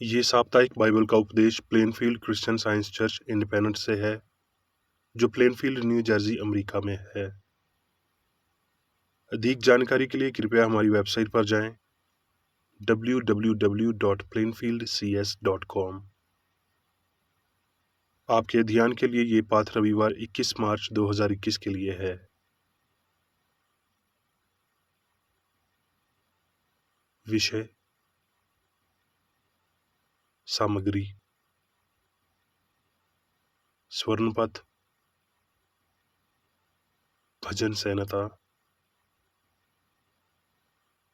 ये साप्ताहिक बाइबल का उपदेश Plainfield Christian science church independent से है, जो प्लेनफील्ड, न्यू जर्सी, अमेरिका में है। अधिक जानकारी के लिए कृपया हमारी वेबसाइट पर जाएं www.plainfieldcs.com। आपके ध्यान के लिए ये पाठ रविवार 21 मार्च 2021 के लिए है। विषय, सामग्री, स्वर्णपथ, भजन संहिता।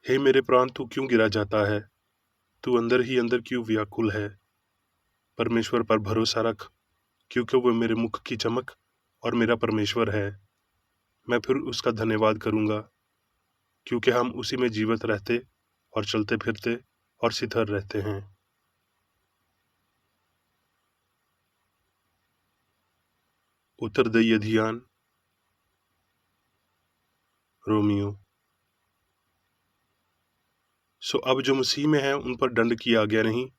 हे मेरे प्राण, तू क्यों गिरा जाता है? तू अंदर ही अंदर क्यों व्याकुल है? परमेश्वर पर भरोसा रख, क्योंकि वो मेरे मुख की चमक और मेरा परमेश्वर है। मैं फिर उसका धन्यवाद करूंगा, क्योंकि हम उसी में जीवित रहते और चलते फिरते और स्थिर रहते हैं। उत्तरदायी ध्यान, रोमियो। सो अब जो मसीह में है उन पर दंड की आज्ञा नहीं,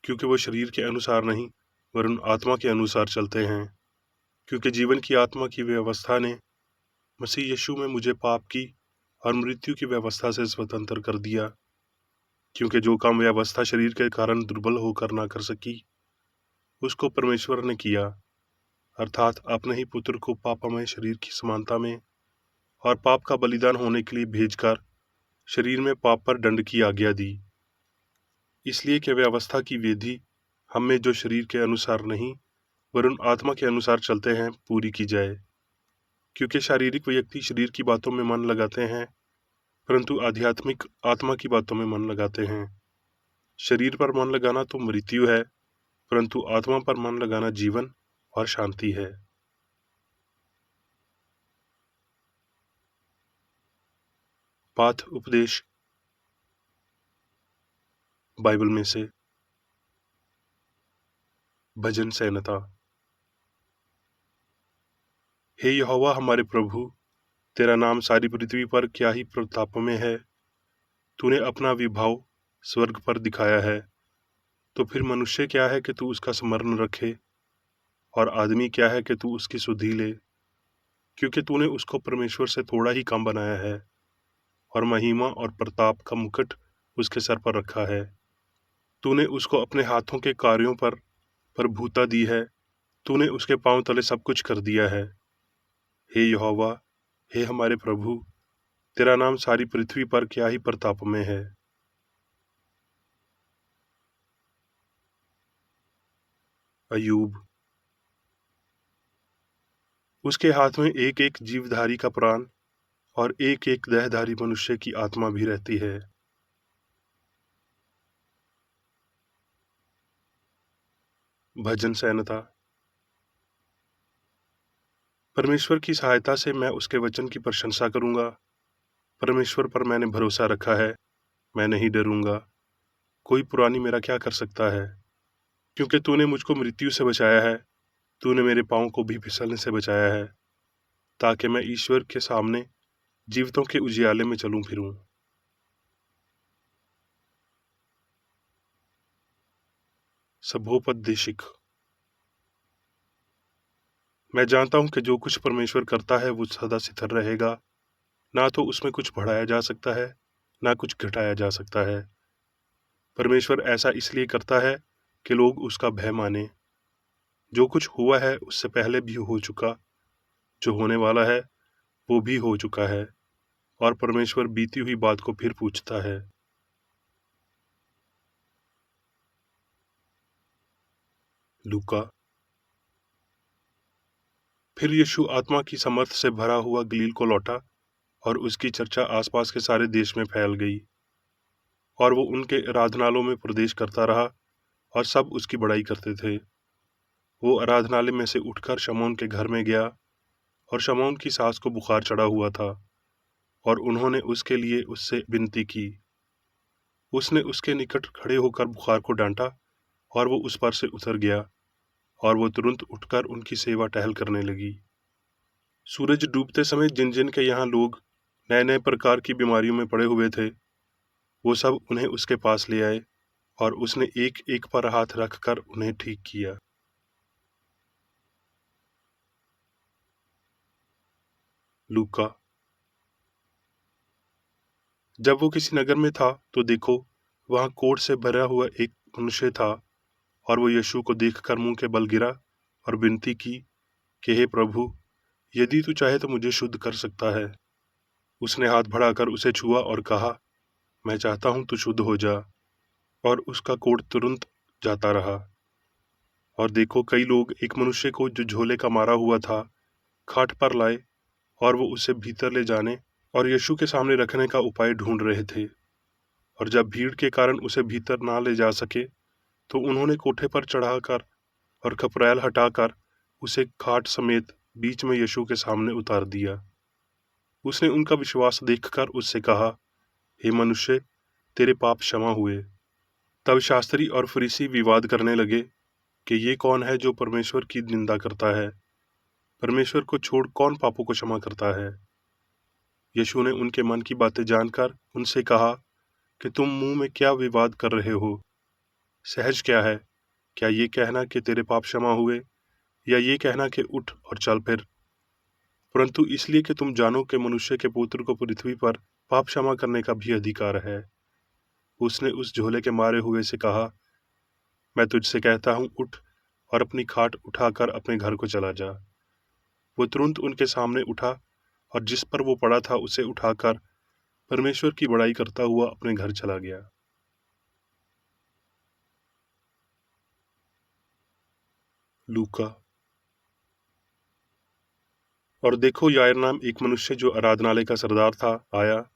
क्योंकि वो शरीर के अनुसार नहीं वरन आत्मा के अनुसार चलते हैं। क्योंकि जीवन की आत्मा की व्यवस्था ने मसीह यीशु में मुझे पाप की और मृत्यु की व्यवस्था से स्वतंत्र कर दिया। क्योंकि जो काम व्यवस्था शरीर के कारण दुर्बल होकर ना कर सकी, उसको परमेश्वर ने किया, अर्थात अपने ही पुत्र को पापमय शरीर की समानता में और पाप का बलिदान होने के लिए भेजकर शरीर में पाप पर दंड की आज्ञा दी, इसलिए कि व्यवस्था की विधि हम में जो शरीर के अनुसार नहीं वरन आत्मा के अनुसार चलते हैं पूरी की जाए। क्योंकि शारीरिक व्यक्ति शरीर की बातों में मन लगाते हैं, परंतु आध्यात्मिक आत्मा की बातों में मन लगाते हैं। शरीर पर मन लगाना तो मृत्यु है, परंतु आत्मा पर मन लगाना जीवन और शांति है। पाठ उपदेश बाइबल में से, भजन संहिता। हे यहोवा हमारे प्रभु, तेरा नाम सारी पृथ्वी पर क्या ही प्रताप में है। तूने अपना विभाव स्वर्ग पर दिखाया है, तो फिर मनुष्य क्या है कि तू उसका स्मरण रखे, और आदमी क्या है कि तू उसकी सुधि ले। क्योंकि तूने उसको परमेश्वर से थोड़ा ही कम बनाया है, और महिमा और प्रताप का मुकुट उसके सर पर रखा है। तूने उसको अपने हाथों के कार्यों पर प्रभुता दी है। तूने उसके पांव तले सब कुछ कर दिया है। हे यहोवा, हे हमारे प्रभु, तेरा नाम सारी पृथ्वी पर क्या ही प्रताप में है। अय्यूब। उसके हाथ में एक एक जीवधारी का प्राण और एक एक देहधारी मनुष्य की आत्मा भी रहती है। भजन संहिता। परमेश्वर की सहायता से मैं उसके वचन की प्रशंसा करूंगा। परमेश्वर पर मैंने भरोसा रखा है, मैं नहीं डरूंगा। कोई पुरानी मेरा क्या कर सकता है? क्योंकि तूने मुझको मृत्यु से बचाया है, तूने मेरे पांव को भी फिसलने से बचाया है, ताकि मैं ईश्वर के सामने जीवितों के उजियाले में चलूं फिरूं। सभोपदेशिक। मैं जानता हूं कि जो कुछ परमेश्वर करता है वो सदा स्थिर रहेगा। ना तो उसमें कुछ बढ़ाया जा सकता है, ना कुछ घटाया जा सकता है। परमेश्वर ऐसा इसलिए करता है कि लोग उसका भय माने। जो कुछ हुआ है उससे पहले भी हो चुका, जो होने वाला है वो भी हो चुका है, और परमेश्वर बीती हुई बात को फिर पूछता है। लूका। फिर यीशु आत्मा की समर्थ से भरा हुआ गलील को लौटा, और उसकी चर्चा आसपास के सारे देश में फैल गई, और वो उनके आराधनालयों में प्रवेश करता रहा, और सब उसकी बड़ाई करते थे। वो आराधनालय में से उठकर शमौन के घर में गया, और शमौन की सास को बुखार चढ़ा हुआ था, और उन्होंने उसके लिए उससे विनती की। उसने उसके निकट खड़े होकर बुखार को डांटा, और वो उस पर से उतर गया, और वो तुरंत उठकर उनकी सेवा टहल करने लगी। सूरज डूबते समय जिन जिन के यहाँ लोग नए नए प्रकार की बीमारियों में पड़े हुए थे, वो सब उन्हें उसके पास ले आए, और उसने एक एक पर हाथ रखकर उन्हें ठीक किया। लूका। जब वो किसी नगर में था तो देखो, वहां कोढ़ से भरा हुआ एक मनुष्य था, और वो यीशु को देखकर मुंह के बल गिरा और विनती की कि हे प्रभु, यदि तू चाहे तो मुझे शुद्ध कर सकता है। उसने हाथ बढ़ाकर उसे छुआ और कहा, मैं चाहता हूं तू शुद्ध हो जा। और उसका कोढ़ तुरंत जाता रहा। और देखो, कई लोग एक मनुष्य को जो झोले का मारा हुआ था खाट पर लाए, और वो उसे भीतर ले जाने और यीशु के सामने रखने का उपाय ढूंढ रहे थे। और जब भीड़ के कारण उसे भीतर ना ले जा सके, तो उन्होंने कोठे पर चढ़ाकर और खपरैल हटाकर उसे खाट समेत बीच में यीशु के सामने उतार दिया। उसने उनका विश्वास देखकर उससे कहा, हे मनुष्य, तेरे पाप क्षमा हुए। तब शास्त्री और फरीसी विवाद करने लगे कि ये कौन है जो परमेश्वर की निंदा करता है। परमेश्वर को छोड़ कौन पापों को क्षमा करता है। यीशु ने उनके मन की बातें जानकर उनसे कहा कि तुम मुंह में क्या विवाद कर रहे हो। सहज क्या है, क्या ये कहना कि तेरे पाप क्षमा हुए, या ये कहना कि उठ और चल फिर। परंतु इसलिए कि तुम जानो कि मनुष्य के पुत्र को पृथ्वी पर पाप क्षमा करने का भी अधिकार है। उसने उस झोले के मारे हुए से कहा, मैं तुझसे कहता हूँ, उठ और अपनी खाट उठाकर अपने घर को चला जा। वो तुरंत उनके सामने उठा, और जिस पर वो पड़ा था उसे उठाकर परमेश्वर की बड़ाई करता हुआ अपने घर चला गया। लूका। और देखो, याईर नाम एक मनुष्य जो आराधनालय का सरदार था आया,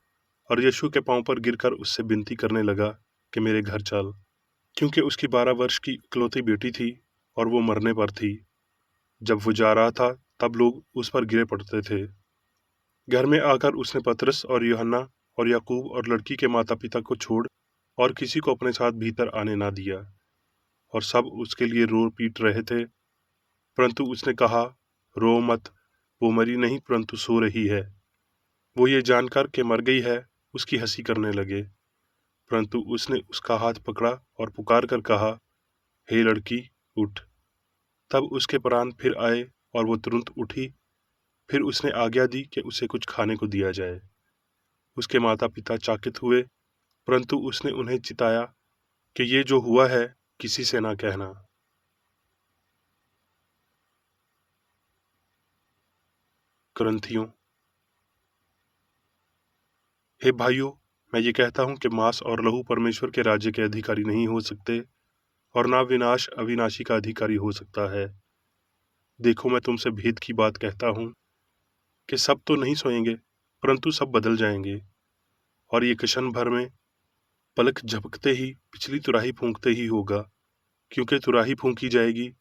और यीशु के पांव पर गिरकर उससे विनती करने लगा कि मेरे घर चल, क्योंकि उसकी 12 वर्ष की इकलौती बेटी थी और वो मरने पर थी। जब वो जा रहा था तब लोग उस पर गिरे पड़ते थे। घर में आकर उसने पतरस और यूहन्ना और याकूब और लड़की के माता पिता को छोड़ और किसी को अपने साथ भीतर आने ना दिया। और सब उसके लिए रो पीट रहे थे। परंतु उसने कहा, रो मत, वो मरी नहीं परंतु सो रही है। वो ये जानकर कि मर गई है, उसकी हंसी करने लगे। परंतु उसने उसका हाथ पकड़ा और पुकार कर कहा, हे लड़की, उठ। तब उसके प्राण फिर आए और वो तुरंत उठी। फिर उसने आज्ञा दी कि उसे कुछ खाने को दिया जाए। उसके माता पिता चकित हुए, परंतु उसने उन्हें चिताया कि ये जो हुआ है किसी से ना कहना। करंथियों। हे भाइयों, मैं ये कहता हूँ कि मांस और लहू परमेश्वर के राज्य के अधिकारी नहीं हो सकते, और ना विनाश अविनाशी का अधिकारी हो सकता है। देखो, मैं तुमसे भेद की बात कहता हूँ कि सब तो नहीं सोएंगे, परंतु सब बदल जाएंगे। और ये क्षण भर में, पलक झपकते ही, पिछली तुरही फूंकते ही होगा। क्योंकि तुरही फूंकी जाएगी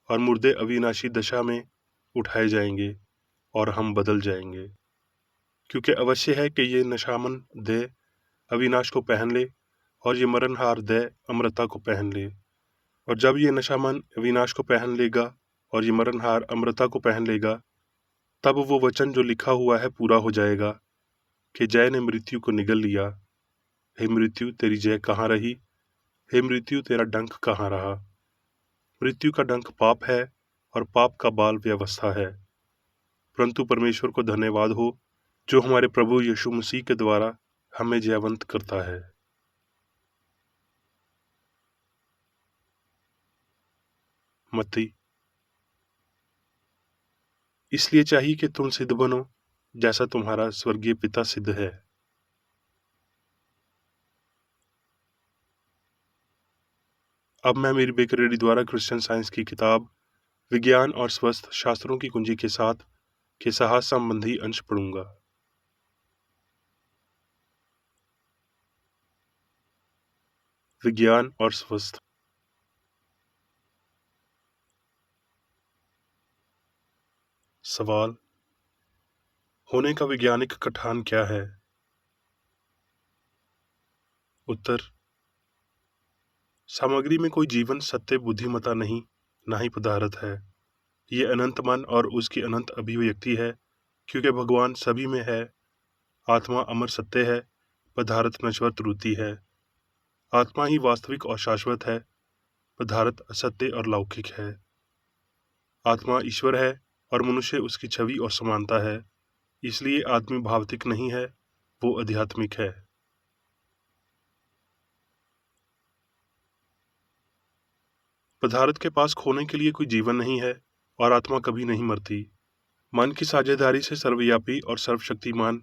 और मुर्दे अविनाशी दशा में उठाए जाएंगे, और हम बदल जाएंगे। क्योंकि अवश्य है कि ये नशामन देह अविनाश को पहन ले, और ये मरणहार देह अमरता को पहन ले। और जब ये नशामन अविनाश को पहन लेगा और ये मरणहार अमरता को पहन लेगा, तब वो वचन जो लिखा हुआ है पूरा हो जाएगा कि जय ने मृत्यु को निगल लिया। हे मृत्यु, तेरी जय कहाँ रही? हे मृत्यु, तेरा डंक कहाँ रहा? मृत्यु का डंक पाप है, और पाप का बाल व्यवस्था है। परंतु परमेश्वर को धन्यवाद हो, जो हमारे प्रभु यीशु मसीह के द्वारा हमें जयवंत करता है। मत्ती। इसलिए चाहिए कि तुम सिद्ध बनो, जैसा तुम्हारा स्वर्गीय पिता सिद्ध है। अब मैं मेरी बेकरेडी द्वारा क्रिश्चियन साइंस की किताब विज्ञान और स्वस्थ शास्त्रों की कुंजी के साथ के साहस संबंधी अंश पढ़ूंगा। विज्ञान और स्वस्थ। सवाल, होने का वैज्ञानिक कथन क्या है? उत्तर, सामग्री में कोई जीवन सत्य बुद्धिमत्ता नहीं, ना ही पदार्थ है। ये अनंत मन और उसकी अनंत अभिव्यक्ति है, क्योंकि भगवान सभी में है। आत्मा अमर सत्य है, पदार्थ नश्वर त्रुटि है। आत्मा ही वास्तविक और शाश्वत है, पदार्थ असत्य और लौकिक है। आत्मा ईश्वर है और मनुष्य उसकी छवि और समानता है, इसलिए आदमी भौतिक नहीं है, वो आध्यात्मिक है। पदार्थ के पास खोने के लिए कोई जीवन नहीं है और आत्मा कभी नहीं मरती। मन की साझेदारी से सर्वव्यापी और सर्वशक्तिमान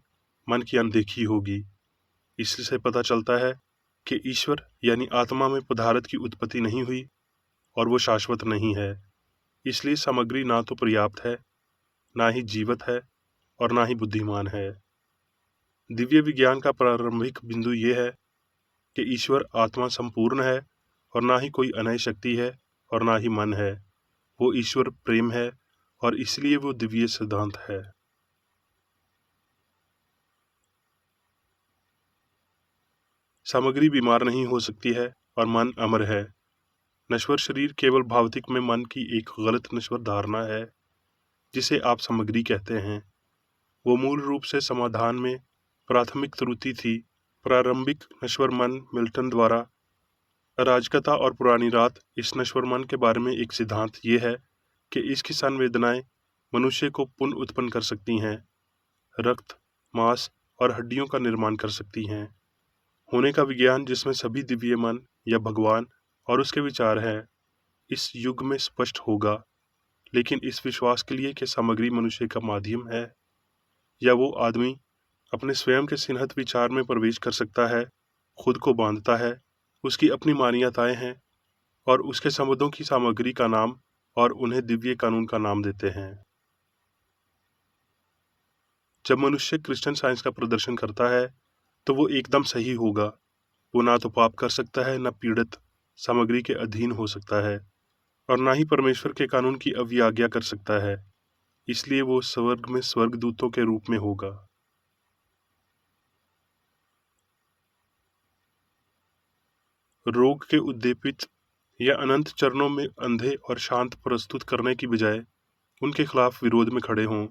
मन की अनदेखी होगी। इससे पता चलता है कि ईश्वर यानी आत्मा में पदार्थ की उत्पत्ति नहीं हुई और वो शाश्वत नहीं है। इसलिए सामग्री ना तो पर्याप्त है, ना ही जीवित है और ना ही बुद्धिमान है। दिव्य विज्ञान का प्रारंभिक बिंदु ये है कि ईश्वर आत्मा संपूर्ण है और ना ही कोई अनय शक्ति है और ना ही मन है। वो ईश्वर प्रेम है और इसलिए वो दिव्य सिद्धांत है। सामग्री बीमार नहीं हो सकती है और मन अमर है। नश्वर शरीर केवल भौतिक में मन की एक गलत नश्वर धारणा है, जिसे आप सामग्री कहते हैं। वो मूल रूप से समाधान में प्राथमिक त्रुटि थी। प्रारंभिक नश्वर मन मिल्टन द्वारा अराजकता और पुरानी रात। इस नश्वर मन के बारे में एक सिद्धांत ये है कि इसकी संवेदनाएं मनुष्य को पुनः उत्पन्न कर सकती हैं, रक्त, मांस और हड्डियों का निर्माण कर सकती हैं। होने का विज्ञान जिसमें सभी दिव्य मन या भगवान और उसके विचार हैं, इस युग में स्पष्ट होगा। लेकिन इस विश्वास के लिए कि सामग्री मनुष्य का माध्यम है या वो आदमी अपने स्वयं के सिन्हत विचार में प्रवेश कर सकता है, खुद को बांधता है, उसकी अपनी मान्यताएं हैं और उसके संबंधों की सामग्री का नाम और उन्हें दिव्य कानून का नाम देते हैं। जब मनुष्य क्रिश्चियन साइंस का प्रदर्शन करता है तो वो एकदम सही होगा। वो ना तो पाप कर सकता है, न पीड़ित सामग्री के अधीन हो सकता है और ना ही परमेश्वर के कानून की अवज्ञा कर सकता है। इसलिए वो स्वर्ग में स्वर्गदूतों के रूप में होगा। रोग के उद्दीपित या अनंत चरणों में अंधे और शांत प्रस्तुत करने की बजाय उनके खिलाफ विरोध में खड़े हों।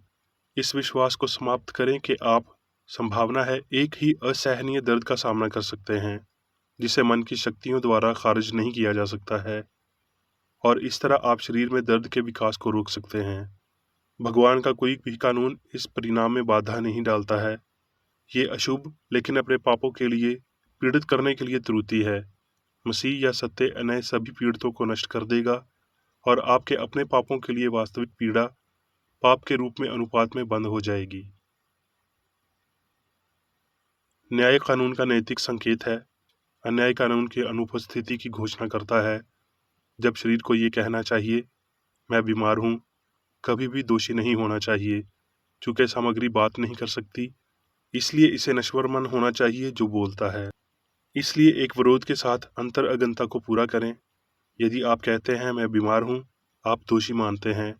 इस विश्वास को समाप्त करें कि आप संभावना है एक ही असहनीय दर्द का सामना कर सकते हैं, जिसे मन की शक्तियों द्वारा खारिज नहीं किया जा सकता है, और इस तरह आप शरीर में दर्द के विकास को रोक सकते हैं। भगवान का कोई भी कानून इस परिणाम में बाधा नहीं डालता है। ये अशुभ लेकिन अपने पापों के लिए पीड़ित करने के लिए त्रुटि है। मसीह या सत्य अनय सभी पीड़ितों को नष्ट कर देगा और आपके अपने पापों के लिए वास्तविक पीड़ा पाप के रूप में अनुपात में बंद हो जाएगी। न्याय कानून का नैतिक संकेत है। अन्याय कानून की अनुपस्थिति की घोषणा करता है। जब शरीर को ये कहना चाहिए, मैं बीमार हूँ, कभी भी दोषी नहीं होना चाहिए। चूंकि सामग्री बात नहीं कर सकती, इसलिए इसे नश्वर मन होना चाहिए जो बोलता है। इसलिए एक विरोध के साथ अंतर अगंता को पूरा करें। यदि आप कहते हैं मैं बीमार हूँ, आप दोषी मानते हैं,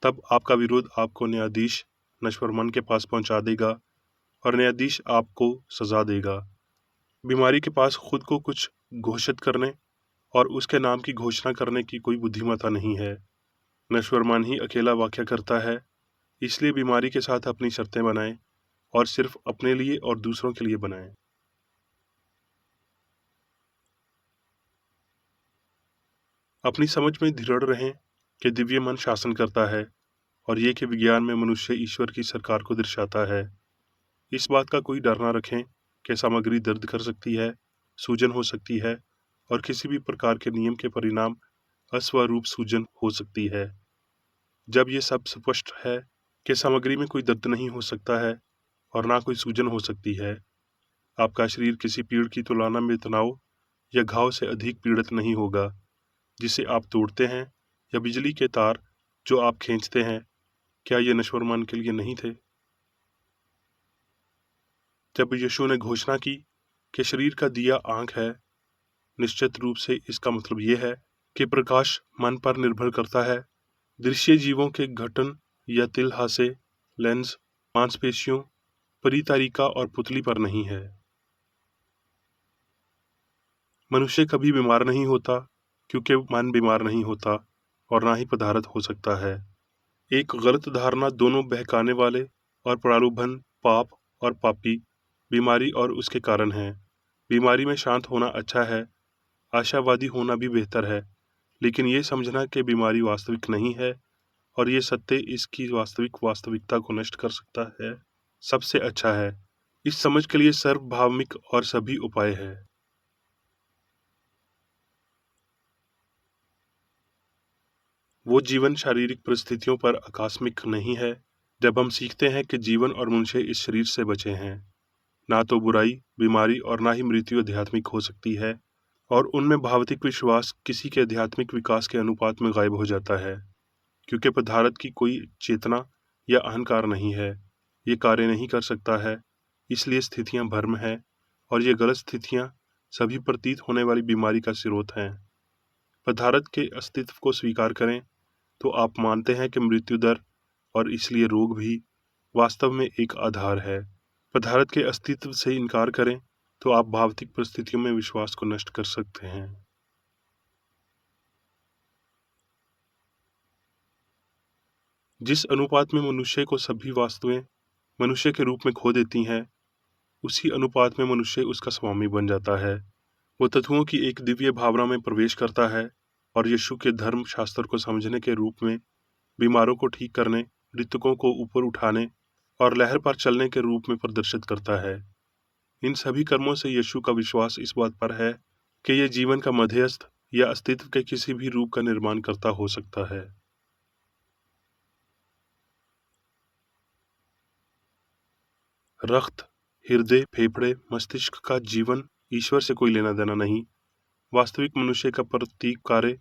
तब आपका विरोध आपको न्यायाधीश नश्वर मन के पास पहुंचा देगा और न्यायाधीश आपको सजा देगा। बीमारी के पास खुद को कुछ घोषित करने और उसके नाम की घोषणा करने की कोई बुद्धिमत्ता नहीं है। नश्वर मन ही अकेला वाक्य करता है। इसलिए बीमारी के साथ अपनी शर्तें बनाएं और सिर्फ अपने लिए और दूसरों के लिए बनाएं। अपनी समझ में दृढ़ रहें कि दिव्य मन शासन करता है और ये कि विज्ञान में मनुष्य ईश्वर की सरकार को दर्शाता है। इस बात का कोई डर न रखें कि सामग्री दर्द कर सकती है, सूजन हो सकती है और किसी भी प्रकार के नियम के परिणाम अस्वरूप सूजन हो सकती है। जब ये सब स्पष्ट है कि सामग्री में कोई दर्द नहीं हो सकता है और ना कोई सूजन हो सकती है, आपका शरीर किसी पेड़ की तुलना में तनाव या घाव से अधिक पीड़ित नहीं होगा, जिसे आप तोड़ते हैं, या बिजली के तार जो आप खींचते हैं। क्या ये नश्वर मन के लिए नहीं थे? जब यीशु ने घोषणा की कि शरीर का दिया आंख है, निश्चित रूप से इसका मतलब ये है कि प्रकाश मन पर निर्भर करता है। दृश्य जीवों के गठन या तिलहासे, लेंस, मांसपेशियों, परितारिका और पुतली पर नहीं है। मनुष्य कभी बीमार नहीं होता क्योंकि मन बीमार नहीं होता और ना ही पदार्थ हो सकता है। एक गलत धारणा दोनों बहकाने वाले और प्रलोभन, पाप और पापी, बीमारी और उसके कारण है। बीमारी में शांत होना अच्छा है, आशावादी होना भी बेहतर है, लेकिन ये समझना कि बीमारी वास्तविक नहीं है और ये सत्य इसकी वास्तविकता को नष्ट कर सकता है, सबसे अच्छा है। इस समझ के लिए सर्वभावनिक और सभी उपाय है। वो जीवन शारीरिक परिस्थितियों पर आकस्मिक नहीं है। जब हम सीखते हैं कि जीवन और मनुष्य इस शरीर से बचे हैं, ना तो बुराई, बीमारी और ना ही मृत्यु आध्यात्मिक हो सकती है, और उनमें भावतिक विश्वास किसी के आध्यात्मिक विकास के अनुपात में गायब हो जाता है, क्योंकि पदार्थ की कोई चेतना या अहंकार नहीं है, ये कार्य नहीं कर सकता है, इसलिए स्थितियां भ्रम है, और ये गलत स्थितियां सभी प्रतीत होने वाली बीमारी का स्रोत हैं। पदार्थ के अस्तित्व को स्वीकार करें तो आप मानते हैं कि मृत्यु दर और इसलिए रोग भी वास्तव में एक आधार है। पदार्थ के अस्तित्व से इनकार करें तो आप भौतिक परिस्थितियों में विश्वास को नष्ट कर सकते हैं। जिस अनुपात में मनुष्य को सभी वस्तुएं मनुष्य के रूप में खो देती हैं, उसी अनुपात में मनुष्य उसका स्वामी बन जाता है। वो तत्वों की एक दिव्य भावना में प्रवेश करता है और यीशु के धर्म शास्त्र को समझने के रूप में बीमारों को ठीक करने, मृतकों को ऊपर उठाने और लहर पर चलने के रूप में प्रदर्शित करता है। इन सभी कर्मों से यीशु का विश्वास इस बात पर है कि यह जीवन का मध्यस्थ या अस्तित्व के किसी भी रूप का निर्माण करता हो सकता है। रक्त, हृदय, फेफड़े, मस्तिष्क का जीवन ईश्वर से कोई लेना देना नहीं। वास्तविक मनुष्य का प्रतीक कार्य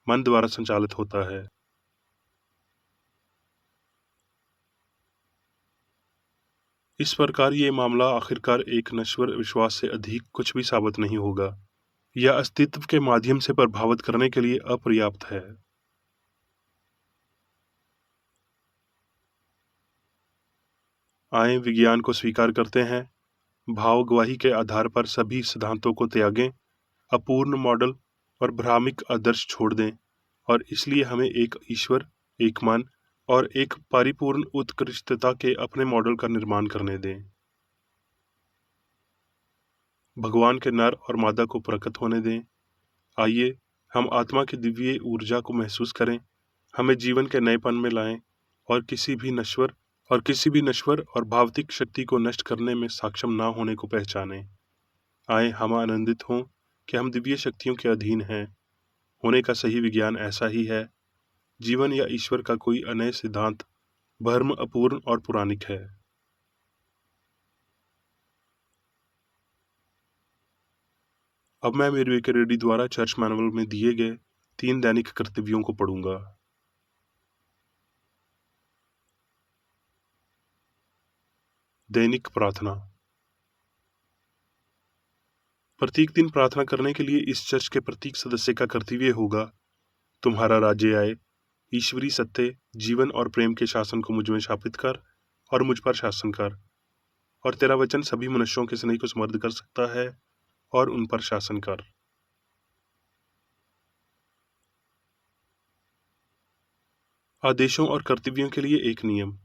मन द्वारा संचालित होता है। इस प्रकार ये मामला आखिरकार एक नश्वर विश्वास से अधिक कुछ भी साबित नहीं होगा, यह अस्तित्व के माध्यम से प्रभावित करने के लिए अपर्याप्त है। आए विज्ञान को स्वीकार करते हैं, भाव गवाही के आधार पर सभी सिद्धांतों को त्यागें, अपूर्ण मॉडल और भ्रामिक आदर्श छोड़ दें, और इसलिए हमें एक ईश्वर, एक मन और एक परिपूर्ण उत्कृष्टता के अपने मॉडल का निर्माण करने दें। भगवान के नर और मादा को प्रकट होने दें। आइए हम आत्मा की दिव्य ऊर्जा को महसूस करें, हमें जीवन के नएपन में लाएं और किसी भी नश्वर और भौतिक शक्ति को नष्ट करने में सक्षम ना होने को पहचानें। आए हम आनंदित हों कि हम दिव्य शक्तियों के अधीन हैं। होने का सही विज्ञान ऐसा ही है। जीवन या ईश्वर का कोई अन्य सिद्धांत भ्रम, अपूर्ण और पुरानिक है। अब मैं मेरी रेडी द्वारा चर्च मैनुअल में दिए गए 3 दैनिक कर्तव्यों को पढ़ूंगा। दैनिक प्रार्थना। प्रत्येक दिन प्रार्थना करने के लिए इस चर्च के प्रत्येक सदस्य का कर्तव्य होगा, तुम्हारा राज्य आए, ईश्वरीय सत्य, जीवन और प्रेम के शासन को मुझ में स्थापित कर और मुझ पर शासन कर, और तेरा वचन सभी मनुष्यों के स्नेह को समृद्ध कर सकता है और उन पर शासन कर। आदेशों और कर्तव्यों के लिए एक नियम।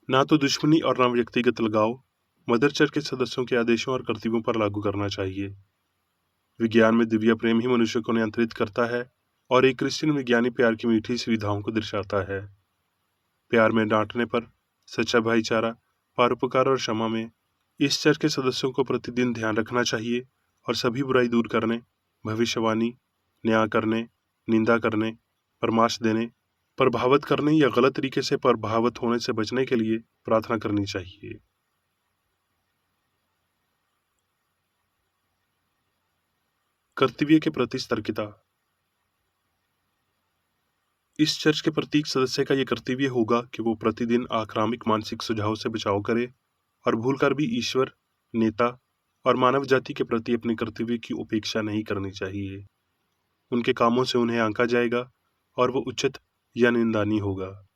ना तो दुश्मनी और ना व्यक्तिगत लगाव मदर चर्च के सदस्यों के आदेशों और कर्तव्यों पर लागू करना चाहिए। विज्ञान में दिव्य प्रेम ही मनुष्य को नियंत्रित करता है और एक क्रिश्चियन विज्ञानी प्यार की मीठी सुविधाओं को दर्शाता है। प्यार में डांटने पर, सच्चा भाईचारा, परोपकार और क्षमा में इस चर्च के सदस्यों को प्रतिदिन ध्यान रखना चाहिए और सभी बुराई दूर करने, भविष्यवाणी, न्याय करने, निंदा करने, परामर्श देने, प्रभावित करने या गलत तरीके से प्रभावित होने से बचने के लिए प्रार्थना करनी चाहिए। कर्तव्य के प्रति सतर्कता। इस चर्च के प्रत्येक सदस्य का यह कर्तव्य होगा कि वो प्रतिदिन आक्रामक मानसिक सुझाव से बचाव करे और भूलकर भी ईश्वर, नेता और मानव जाति के प्रति अपने कर्तव्य की उपेक्षा नहीं करनी चाहिए। उनके कामों से उन्हें आंका जाएगा और वो उचित या निंदनीय होगा।